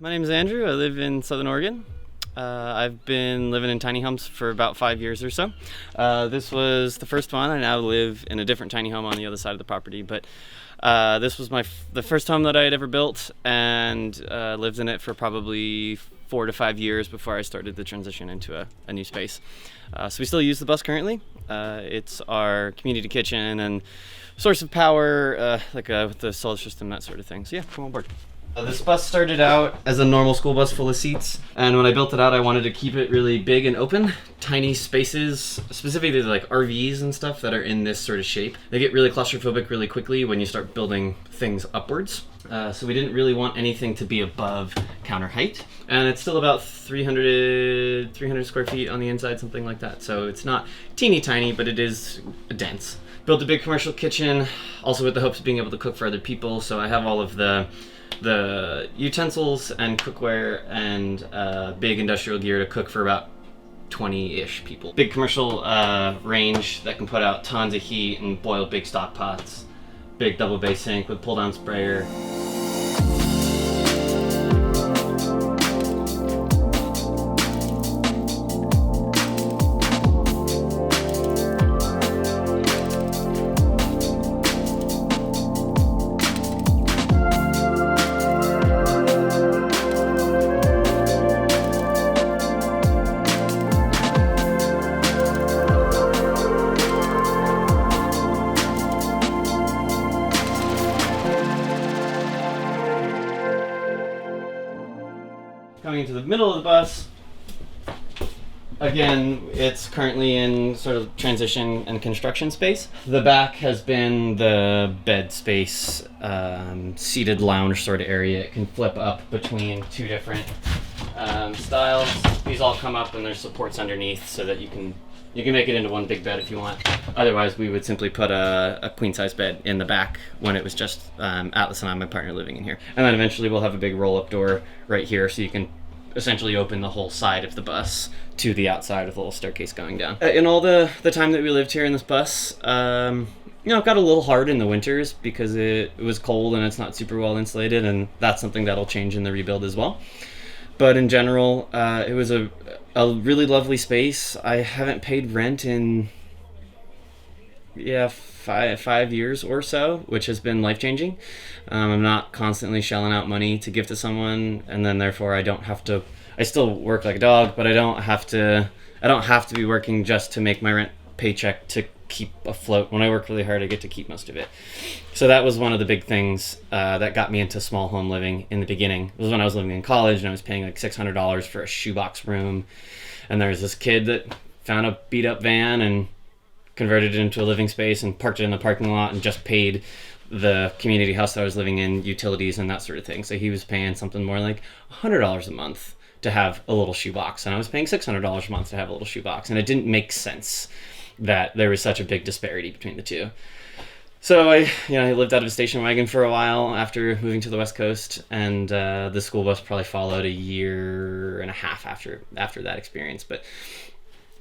My name is Andrew. I live in Southern Oregon. I've been living in tiny homes for about 5 years or so. This was the first one. I now live in a different tiny home on the other side of the property, but this was the first home that I had ever built, and lived in it for probably 4 to 5 years before I started the transition into a new space. So we still use the bus currently. It's our community kitchen and source of power, with the solar system, that sort of thing. So yeah, come on board. This bus started out as a normal school bus full of seats, and when I built it out I wanted to keep it really big and open. Tiny spaces, specifically like RVs and stuff that are in this sort of shape, they get really claustrophobic really quickly when you start building things upwards. So we didn't really want anything to be above counter height, and it's still about 300 square feet on the inside, something like that. So it's not teeny tiny, but it is dense. Built a big commercial kitchen, also with the hopes of being able to cook for other people. So I have all of the utensils and cookware and big industrial gear to cook for about 20-ish people. Big commercial range that can put out tons of heat and boil big stock pots. Big double bay sink with pull down sprayer. Coming into the middle of the bus, again, it's currently in sort of transition and construction space. The back has been the bed space, seated lounge sort of area. It can flip up between two different styles. These all come up and there's supports underneath so that you can make it into one big bed if you want. Otherwise, we would simply put a queen-size bed in the back when it was just Atlas and I, my partner, living in here. And then eventually we'll have a big roll-up door right here so you can essentially open the whole side of the bus to the outside with a little staircase going down. In all the time that we lived here in this bus, it got a little hard in the winters because it was cold and it's not super well insulated, and that's something that'll change in the rebuild as well. But in general, it was a really lovely space. I haven't paid rent in five years or so, which has been life-changing. I'm not constantly shelling out money to give to someone, and then therefore I still work like a dog, but I don't have to be working just to make my rent paycheck to keep afloat. When I work really hard, I get to keep most of it. So that was one of the big things that got me into small home living in the beginning. It was when I was living in college and I was paying like $600 for a shoebox room, and there was this kid that found a beat up van and converted it into a living space and parked it in the parking lot and just paid the community house that I was living in utilities and that sort of thing. So he was paying something more like $100 a month to have a little shoebox, and I was paying $600 a month to have a little shoebox, and it didn't make sense that there was such a big disparity between the two. So I lived out of a station wagon for a while after moving to the West Coast, and the school bus probably followed a year and a half after that experience. But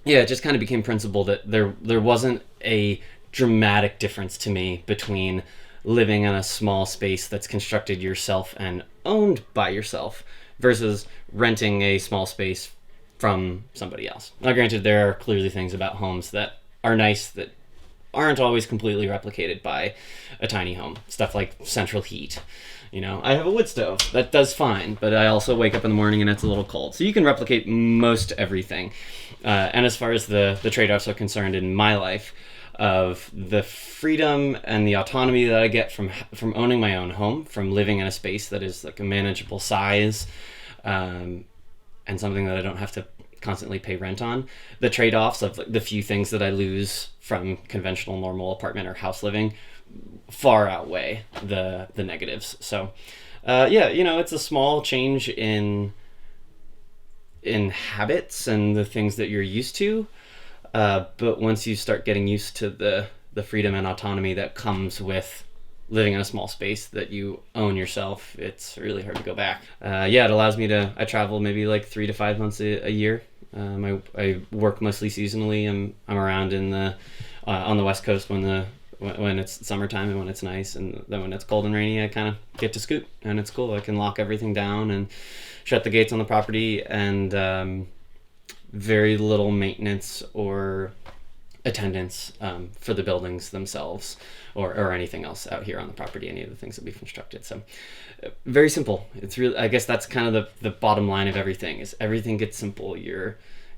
yeah, it just kind of became principle that there wasn't a dramatic difference to me between living in a small space that's constructed yourself and owned by yourself versus renting a small space from somebody else. Now granted, there are clearly things about homes that are nice that aren't always completely replicated by a tiny home. Stuff like central heat. I have a wood stove. That does fine, but I also wake up in the morning and it's a little cold. So you can replicate most everything. And as far as the trade-offs are concerned in my life, of the freedom and the autonomy that I get from owning my own home, from living in a space that is like a manageable size, and something that I don't have to constantly pay rent on, the trade-offs of the few things that I lose from conventional normal apartment or house living far outweigh the negatives. So it's a small change in habits and the things that you're used to, but once you start getting used to the freedom and autonomy that comes with living in a small space that you own yourself, it's really hard to go back. It allows me I travel maybe like 3 to 5 months a year. I work mostly seasonally. I'm around on the West Coast when it's summertime and when it's nice, and then when it's cold and rainy, I kind of get to scoot, and it's cool. I can lock everything down and shut the gates on the property, and very little maintenance or attendance for the buildings themselves, or anything else out here on the property, any of the things that we've constructed. So very simple. It's really, I guess that's kind of the bottom line of everything, is everything gets simple. Your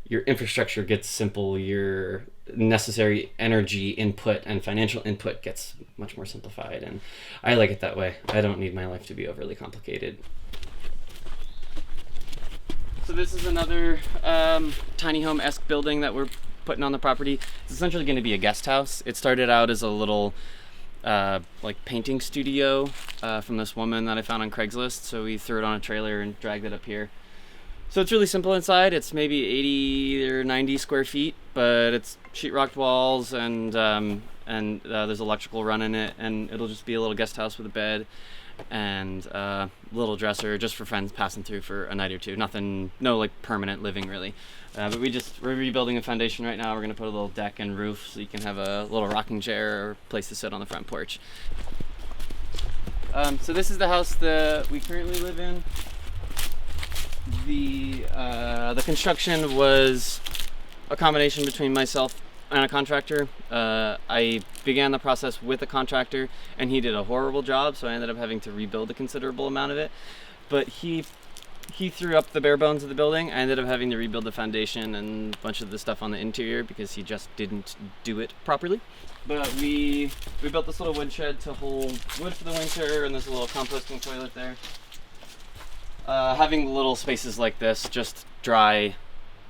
infrastructure gets simple. Your necessary energy input and financial input gets much more simplified, and I like it that way. I don't need my life to be overly complicated. So this is another tiny home-esque building that we're putting on the property. It's essentially going to be a guest house. It started out as a little like painting studio from this woman that I found on Craigslist. So we threw it on a trailer and dragged it up here. So it's really simple inside. It's maybe 80 or 90 square feet, but it's sheetrocked walls, and there's electrical run in it, and it'll just be a little guest house with a bed and a little dresser just for friends passing through for a night or two. Nothing, no like permanent living really. But we're rebuilding a foundation right now. We're gonna put a little deck and roof so you can have a little rocking chair or place to sit on the front porch. So this is the house that we currently live in. The construction was a combination between myself and a contractor. I began the process with a contractor, and he did a horrible job, so I ended up having to rebuild a considerable amount of it. But he threw up the bare bones of the building. I ended up having to rebuild the foundation and a bunch of the stuff on the interior because he just didn't do it properly. But we built this little woodshed to hold wood for the winter, and there's a little composting toilet there. Having little spaces like this, just dry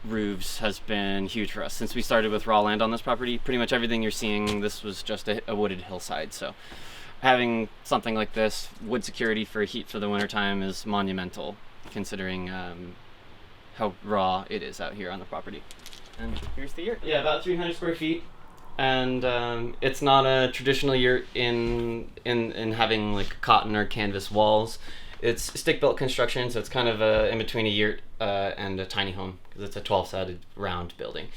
roofs, has been huge for us. Since we started with raw land on this property, pretty much everything you're seeing, this was just a wooded hillside. So having something like this, wood security for heat for the wintertime, is monumental, considering how raw it is out here on the property. And here's the yurt. Yeah, about 300 square feet. And it's not a traditional yurt in having like cotton or canvas walls. It's stick-built construction, so it's kind of in between a yurt and a tiny home, because it's a 12-sided round building.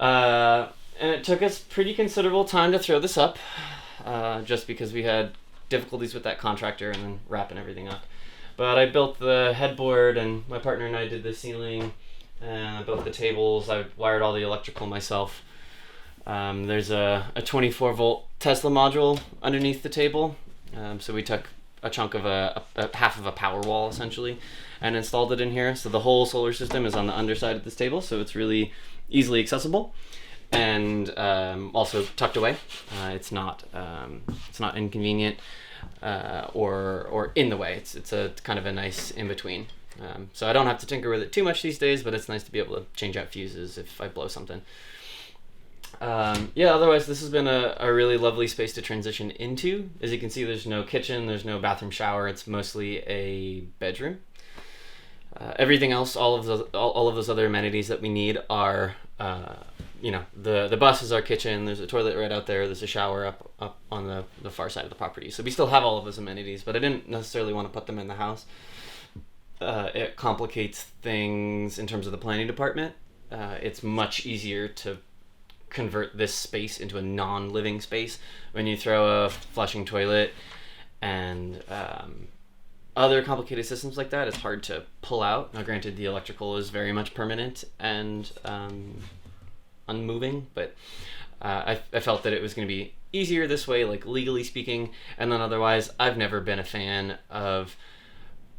And it took us pretty considerable time to throw this up, just because we had difficulties with that contractor and then wrapping everything up. But I built the headboard, and my partner and I did the ceiling, and I built the tables. I wired all the electrical myself. There's a 24-volt Tesla module underneath the table, so we took a chunk of a half of a power wall essentially and installed it in here. So the whole solar system is on the underside of this table, so it's really easily accessible and also tucked away. It's not inconvenient or in the way. It's a kind of a nice in between. So I don't have to tinker with it too much these days, but it's nice to be able to change out fuses if I blow something. Otherwise this has been a really lovely space to transition into. As you can see, there's no kitchen, there's no bathroom shower, it's mostly a bedroom. Everything else, all of those other amenities that we need are, the bus is our kitchen, there's a toilet right out there, there's a shower up on the far side of the property. So we still have all of those amenities, but I didn't necessarily want to put them in the house. It complicates things in terms of the planning department. It's much easier to convert this space into a non-living space when you throw a flushing toilet and other complicated systems like that. It's hard to pull out. Now granted, the electrical is very much permanent and unmoving, but I felt that it was going to be easier this way, like legally speaking. And then otherwise, I've never been a fan of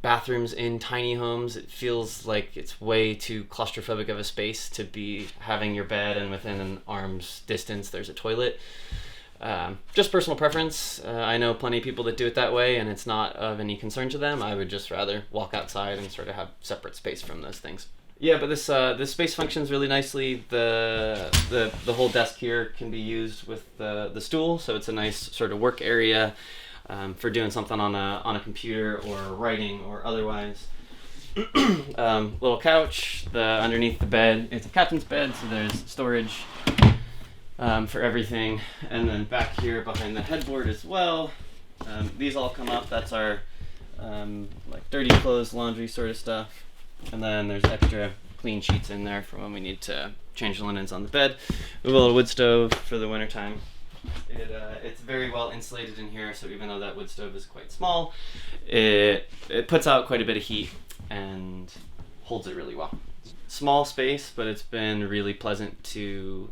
bathrooms in tiny homes. It feels like it's way too claustrophobic of a space to be having your bed and within an arm's distance there's a toilet. Just personal preference. I know plenty of people that do it that way, and it's not of any concern to them. I would just rather walk outside and sort of have separate space from those things. Yeah, but this space functions really nicely. The whole desk here can be used with the stool, so it's a nice sort of work area for doing something on a computer or writing or otherwise. Little couch, underneath the bed. It's a captain's bed, so there's storage for everything. And then back here behind the headboard as well, these all come up. That's our like dirty clothes, laundry sort of stuff. And then there's extra clean sheets in there for when we need to change the linens on the bed. We have a little wood stove for the wintertime. It's very well insulated in here, so even though that wood stove is quite small, it puts out quite a bit of heat. and holds it really well. Small space, but it's been really pleasant to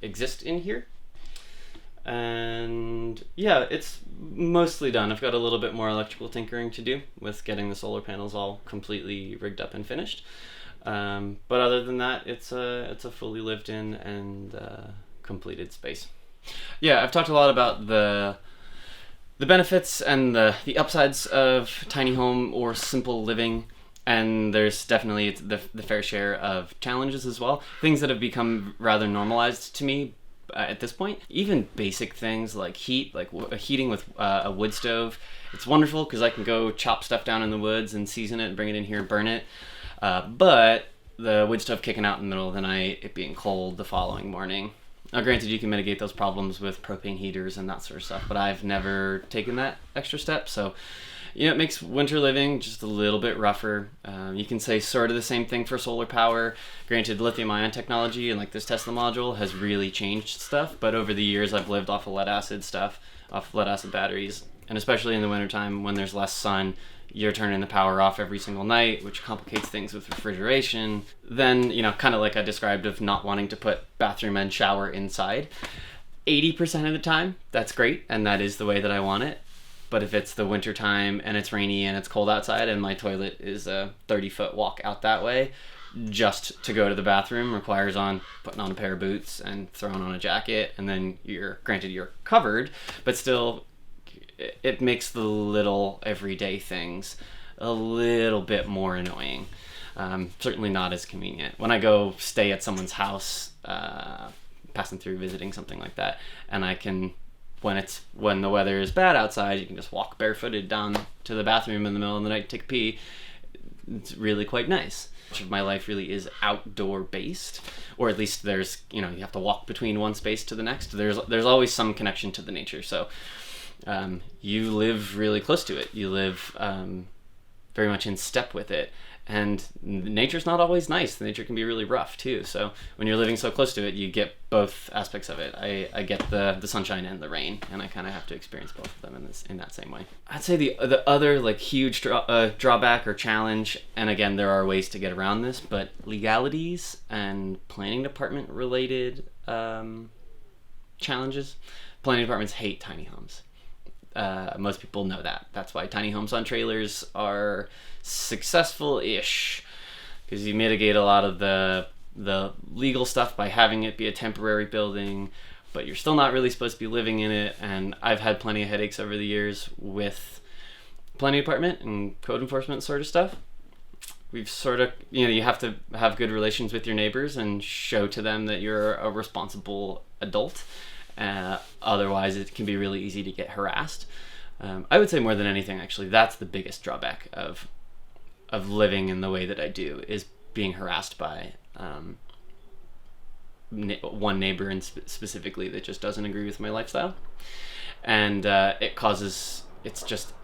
exist in here. And yeah, it's mostly done. I've got a little bit more electrical tinkering to do with getting the solar panels all completely rigged up and finished. But other than that, it's a fully lived in and completed space. Yeah, I've talked a lot about the benefits and the upsides of tiny home or simple living. And there's definitely the fair share of challenges as well. Things that have become rather normalized to me at this point. Even basic things like heat, like heating with a wood stove. It's wonderful because I can go chop stuff down in the woods and season it and bring it in here and burn it. But the wood stove kicking out in the middle of the night, it being cold the following morning. Now, granted, you can mitigate those problems with propane heaters and that sort of stuff, but I've never taken that extra step, so it makes winter living just a little bit rougher. You can say sort of the same thing for solar power. Granted, lithium-ion technology and like this Tesla module has really changed stuff, but over the years I've lived off of lead-acid batteries, and especially in the wintertime when there's less sun, you're turning the power off every single night, which complicates things with refrigeration. Then, kind of like I described of not wanting to put bathroom and shower inside. 80% of the time, that's great, and that is the way that I want it. But if it's the winter time and it's rainy and it's cold outside and my toilet is a 30-foot walk out that way, just to go to the bathroom requires putting on a pair of boots and throwing on a jacket, and then you're covered, but still it makes the little everyday things a little bit more annoying. Certainly not as convenient. When I go stay at someone's house, passing through, visiting, something like that, and I can, when the weather is bad outside, you can just walk barefooted down to the bathroom in the middle of the night to take a pee. It's really quite nice. Much of my life really is outdoor based, or at least there's, you have to walk between one space to the next. There's always some connection to the nature. So you live really close to it. You live very much in step with it. And nature's not always nice. The nature can be really rough too. So when you're living so close to it, you get both aspects of it. I get the sunshine and the rain, and I kind of have to experience both of them in that same way. I'd say the other like huge drawback or challenge, and again there are ways to get around this, but legalities and planning department related challenges. Planning departments hate tiny homes. Most people know that. That's why tiny homes on trailers are successful-ish, because you mitigate a lot of the legal stuff by having it be a temporary building, but you're still not really supposed to be living in it. And I've had plenty of headaches over the years with planning department and code enforcement sort of stuff. We've sort of, you have to have good relations with your neighbors and show to them that you're a responsible adult. Otherwise, it can be really easy to get harassed. I would say more than anything, actually, that's the biggest drawback of living in the way that I do, is being harassed by one neighbor and specifically that just doesn't agree with my lifestyle. And it's just,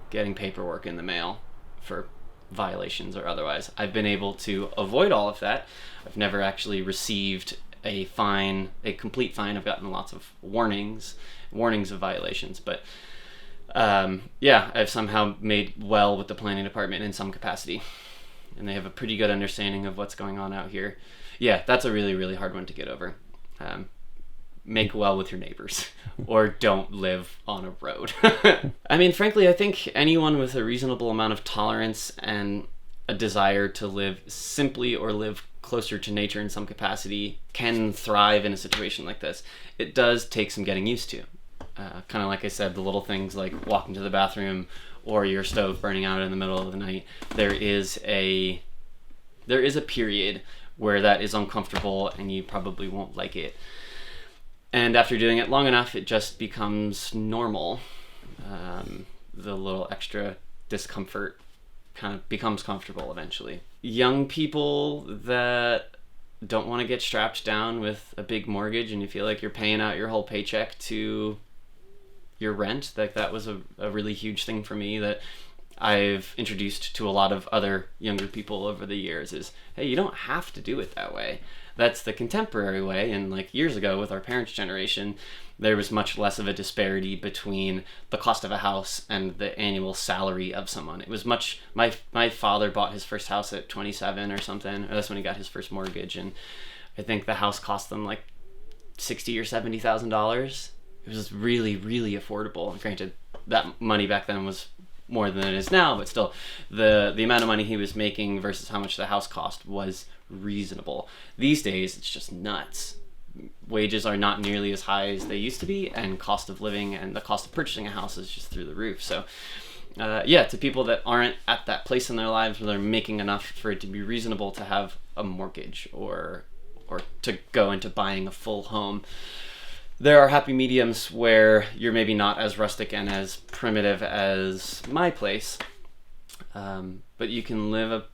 getting paperwork in the mail for violations or otherwise. I've been able to avoid all of that. I've never actually received a complete fine. I've gotten lots of warnings of violations, but I've somehow made well with the planning department in some capacity, and they have a pretty good understanding of what's going on out here. Yeah, that's a really, really hard one to get over. Make well with your neighbors, or don't live on a road. I mean, frankly, I think anyone with a reasonable amount of tolerance and a desire to live simply or live closer to nature in some capacity can thrive in a situation like this. It does take some getting used to. Kind of like I said, the little things like walking to the bathroom or your stove burning out in the middle of the night. There is a period where that is uncomfortable and you probably won't like it. And after doing it long enough, it just becomes normal. The little extra discomfort kind of becomes comfortable eventually. Young people that don't want to get strapped down with a big mortgage and you feel like you're paying out your whole paycheck to your rent, like that was a really huge thing for me that I've introduced to a lot of other younger people over the years is, hey, you don't have to do it that way. That's the contemporary way. And like years ago with our parents' generation, there was much less of a disparity between the cost of a house and the annual salary of someone. It was much, my father bought his first house at 27 or something. That's when he got his first mortgage. And I think the house cost them like $60,000 or $70,000. It was really, really affordable. Granted, that money back then was more than it is now, but still, the amount of money he was making versus how much the house cost was reasonable. These days, it's just nuts. Wages are not nearly as high as they used to be, and cost of living and the cost of purchasing a house is just through the roof. So to people that aren't at that place in their lives where they're making enough for it to be reasonable to have a mortgage or to go into buying a full home, there are happy mediums where you're maybe not as rustic and as primitive as my place, but you can live a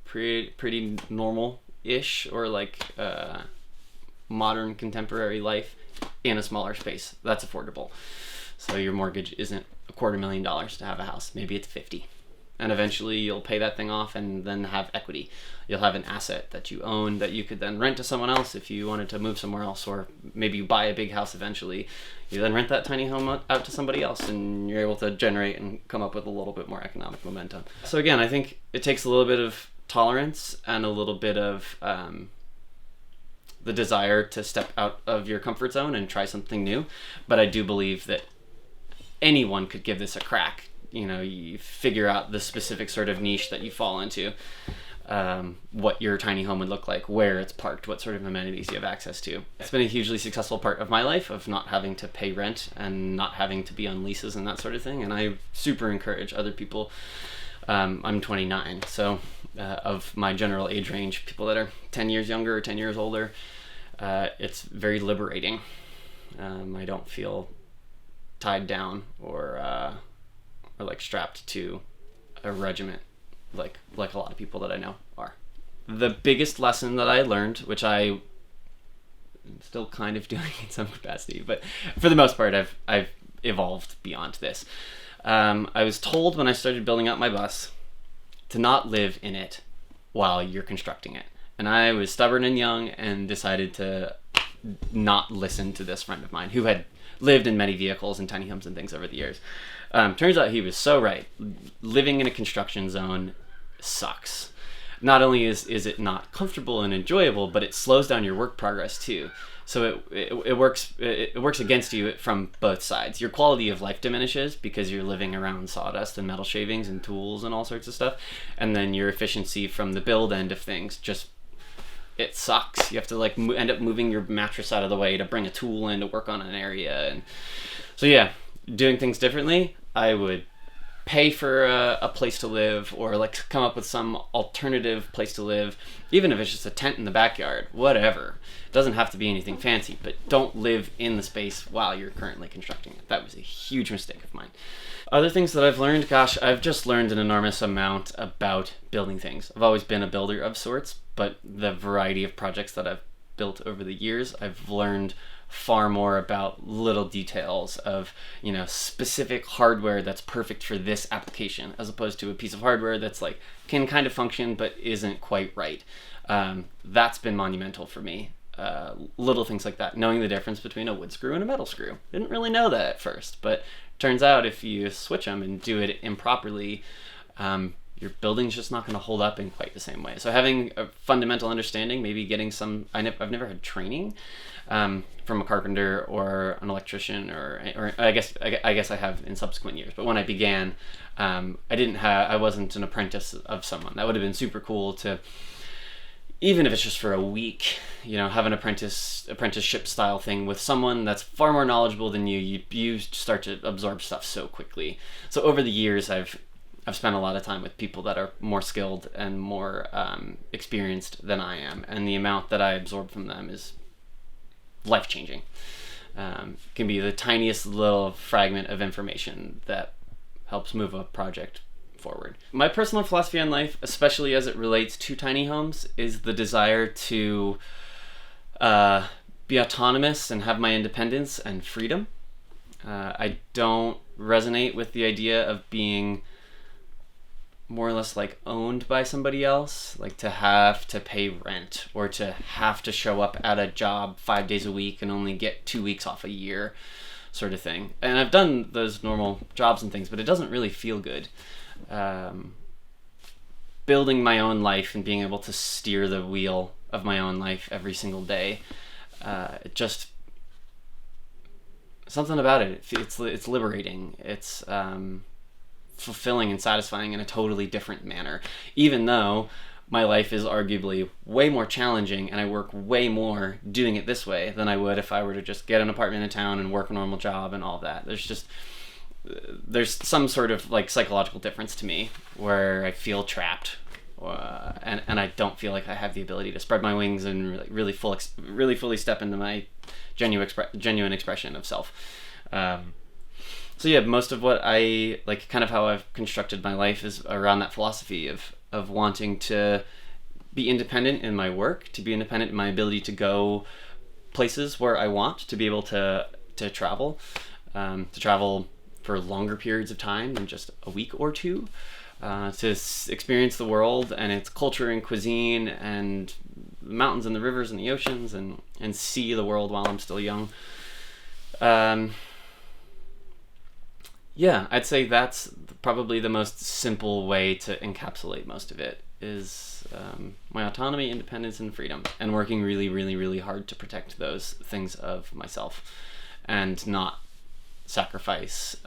pretty normal-ish or like modern contemporary life in a smaller space. That's affordable. So your mortgage isn't $250,000 to have a house. Maybe it's 50. And eventually you'll pay that thing off and then have equity. You'll have an asset that you own that you could then rent to someone else if you wanted to move somewhere else, or maybe you buy a big house eventually. You then rent that tiny home out to somebody else, and you're able to generate and come up with a little bit more economic momentum. So again, I think it takes a little bit of tolerance and a little bit of the desire to step out of your comfort zone and try something new. But I do believe that anyone could give this a crack. You know, you figure out the specific sort of niche that you fall into, what your tiny home would look like, where it's parked, what sort of amenities you have access to. It's been a hugely successful part of my life of not having to pay rent and not having to be on leases and that sort of thing. And I super encourage other people. I'm 29, so of my general age range, people that are 10 years younger or 10 years older, it's very liberating. I don't feel tied down or like strapped to a regiment like a lot of people that I know are. The biggest lesson that I learned, which I am still kind of doing in some capacity, but for the most part I've evolved beyond this. I was told when I started building out my bus to not live in it while you're constructing it. And I was stubborn and young and decided to not listen to this friend of mine who had lived in many vehicles and tiny homes and things over the years. Turns out he was so right. Living in a construction zone sucks. Not only is it not comfortable and enjoyable, but it slows down your work progress too. So it works against you from both sides. Your quality of life diminishes because you're living around sawdust and metal shavings and tools and all sorts of stuff. And then your efficiency from the build end of things just, it sucks. You have to like end up moving your mattress out of the way to bring a tool in to work on an area. And so yeah, doing things differently, I would pay for a place to live, or like come up with some alternative place to live, even if it's just a tent in the backyard, whatever. It doesn't have to be anything fancy, but don't live in the space while you're currently constructing it. That was a huge mistake of mine. Other things that I've learned, gosh, I've just learned an enormous amount about building things. I've always been a builder of sorts, but the variety of projects that I've built over the years, I've learned far more about little details of, you know, specific hardware that's perfect for this application, as opposed to a piece of hardware that's like can kind of function but isn't quite right. That's been monumental for me. Little things like that, knowing the difference between a wood screw and a metal screw. Didn't really know that at first, but turns out if you switch them and do it improperly, your building's just not going to hold up in quite the same way. So having a fundamental understanding, maybe getting some, I've never had training from a carpenter or an electrician, or I guess I have in subsequent years. But when I began, I wasn't an apprentice of someone. That would have been super cool to, even if it's just for a week, you know, have an apprenticeship style thing with someone that's far more knowledgeable than you. You start to absorb stuff so quickly. So over the years, I've spent a lot of time with people that are more skilled and more experienced than I am, and the amount that I absorb from them is life-changing. Can be the tiniest little fragment of information that helps move a project forward. My personal philosophy on life, especially as it relates to tiny homes, is the desire to be autonomous and have my independence and freedom. I don't resonate with the idea of being more or less like owned by somebody else, like to have to pay rent or to have to show up at a job 5 days a week and only get 2 weeks off a year, sort of thing. And I've done those normal jobs and things, but it doesn't really feel good. Building my own life and being able to steer the wheel of my own life every single day, it just, something about it, it's liberating. It's fulfilling and satisfying in a totally different manner, even though my life is arguably way more challenging and I work way more doing it this way than I would if I were to just get an apartment in town and work a normal job and all that. There's some sort of like psychological difference to me where I feel trapped, and I don't feel like I have the ability to spread my wings and really fully step into my genuine expression of self. So yeah, most of what I like, kind of how I've constructed my life, is around that philosophy of wanting to be independent in my work, to be independent in my ability to go places where I want, to be able to travel, for longer periods of time than just a week or two, to experience the world and its culture and cuisine and the mountains and the rivers and the oceans, and see the world while I'm still young. Yeah, I'd say that's probably the most simple way to encapsulate most of it, is my autonomy, independence, and freedom, and working really, really, really hard to protect those things of myself, and not sacrifice,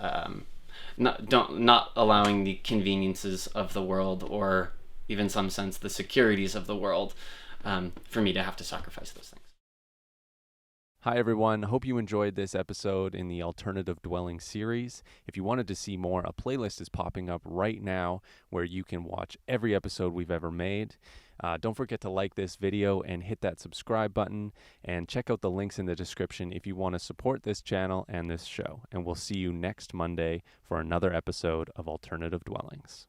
not allowing the conveniences of the world, or even some sense the securities of the world, for me to have to sacrifice those things. Hi everyone, hope you enjoyed this episode in the Alternative Dwelling series. If you wanted to see more, a playlist is popping up right now where you can watch every episode we've ever made. Don't forget to like this video and hit that subscribe button, and check out the links in the description if you want to support this channel and this show. And we'll see you next Monday for another episode of Alternative Dwellings.